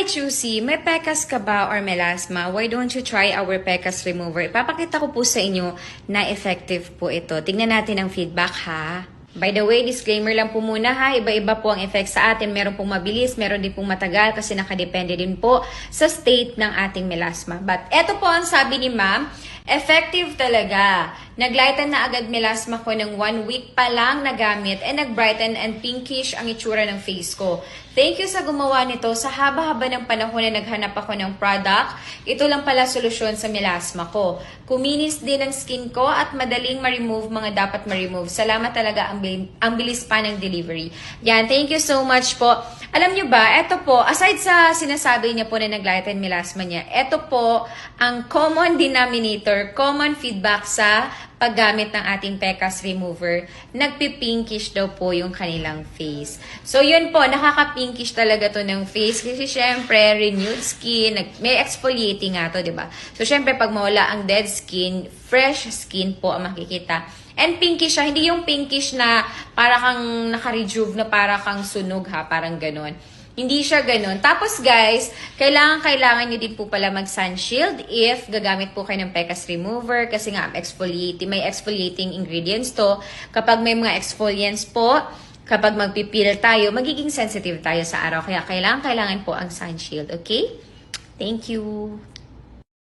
Juicy, may pekas ka ba or melasma? Why don't you try our pekas remover? Ipapakita ko po sa inyo na effective po ito. Tingnan natin ang feedback ha. By the way, disclaimer lang po muna ha, iba-iba po ang effect sa atin. Meron pong mabilis, meron din pong matagal kasi nakadepende din po sa state ng ating melasma. But eto po ang sabi ni ma'am, effective talaga. Naglighten na agad melasma ko ng 1 week pa lang nagamit and nag-brighten and pinkish ang itsura ng face ko. Thank you sa gumawa nito. Sa haba-haba ng panahon na naghanap ako ng product, ito lang pala solusyon sa melasma ko. Kuminis din ang skin ko at madaling ma-remove mga dapat ma-remove. Salamat talaga, ang bilis pa ng delivery. Yan, thank you so much po. Alam nyo ba, ito po, aside sa sinasabi niya po na naglighten melasma niya, ito po ang common denominator, common feedback sa paggamit ng ating pekas remover. Nagpipinkish daw po yung kanilang face. So yun po, nakaka-pinkish talaga to ng face kasi syempre renewed skin, may exfoliating nga to, diba? So syempre pag mawala ang dead skin, fresh skin po ang makikita. And pinkish siya, hindi yung pinkish na para kang naka-rejuve na para kang sunog ha, parang ganon. Hindi siya ganun. Tapos guys, kailangan nyo din po pala mag-sun shield if gagamit po kayo ng pekas remover kasi nga may exfoliating ingredients to. Kapag may mga exfoliants po, kapag magpipil tayo, magiging sensitive tayo sa araw. Kaya kailangan po ang sun shield, okay? Thank you.